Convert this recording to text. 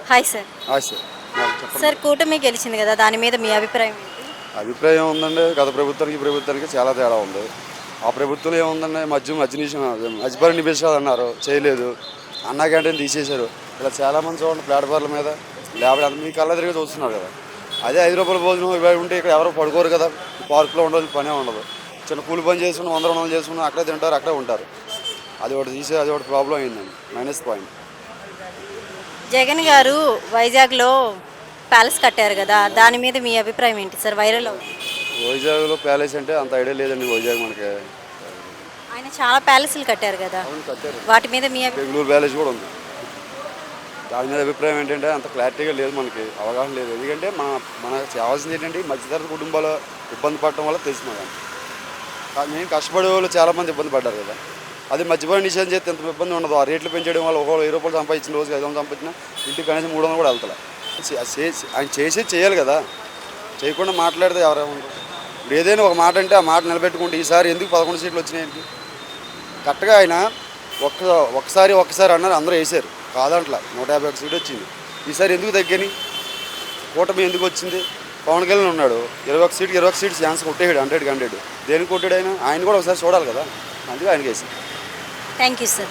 Hi sir. Sir చెప్పండి. Sir కూటమి గెలిచింది కదా, దాని మీద మీ అభిప్రాయం ఏంటి? అభిప్రాయం ఉందండి, గత ప్రభుత్వానికి ప్రభుత్వానికి చాలా తేడా ఉంది. ఆ ప్రభుత్వంలో ఏముందండి, మధ్యపరి నివేశాలు అన్నారు, చేయలేదు. అన్నా క్యాంటీన్ తీసేశారు. ఇలా చాలామంది చూడండి ప్లాట్ఫార్ల మీద లేకపోతే మీ కళ్ళ తిరిగి చూస్తున్నారు కదా. అదే ₹5 భోజనం ఇవాళ ఉంటే ఇక్కడ ఎవరు పడుకోరు కదా, పార్కులో ఉండదు, పనే ఉండదు. చిన్న కూలి పని చేసుకుని 100 చేసుకుని అక్కడే తింటారు, అక్కడే ఉంటారు. అది ఒకటి ప్రాబ్లం అయిందండి, మైనస్ పాయింట్. జగన్ గారు వైజాగ్లో ప్యాలెస్ కట్టారు కదా, దాని మీద మీ అభిప్రాయం ఏంటి సార్? వైరల్ అవుతుంది. వైజాగ్లో ప్యాలెస్ అంటే అంత ఐడియా లేదండి. వైజాగ్ మనకి ఆయన చాలా ప్యాలెస్లు కట్టారు కదా, అవును కట్టారు. వాటి మీద మీ బెంగళూరు ప్యాలెస్ కూడా ఉంది. దాని మీద అభిప్రాయం ఏంటంటే అంత క్లారిటీగా లేదు, మనకి అవగాహన లేదు. ఎందుకంటే మనకు కావాల్సింది ఏంటంటే మధ్యతరగతి కుటుంబాలు ఇబ్బంది పడటం వల్ల తెలిసిన నేను కష్టపడే వాళ్ళు చాలామంది ఇబ్బంది పడ్డారు కదా. అది మధ్యపడి నిషేధం చేస్తే ఎంత ఇబ్బంది ఉండదు. ఆ రేట్లు పెంచడం వల్ల ఒక ₹1000 సంపాదించిన రోజుకి 500 సంపాదించిన ఇంటికి కనీసం 300 కూడా వెళ్తలే. ఆయన చేయాలి కదా, చేయకుండా మాట్లాడితే ఎవరేమంటారు. ఇప్పుడు ఏదైనా ఒక మాట అంటే ఆ మాట నిలబెట్టుకుంటే ఈసారి ఎందుకు 11 సీట్లు వచ్చినాయండి. కరెక్ట్గా ఆయన ఒక్కసారి అన్నారు, అందరూ వేసారు కాదంట్లా. 151 సీట్లు వచ్చింది. ఈసారి ఎందుకు తగ్గాని, కూటమి ఎందుకు వచ్చింది? పవన్ కళ్యాణ్ ఉన్నాడు, 21 సీట్స్ ఛాన్స్ కొట్టేయాడు, 100కి 100. దేనికి కొట్టాడు ఆయన కూడా ఒకసారి చూడాలి కదా, అందుకే ఆయనకి వేసాడు. Thank you sir.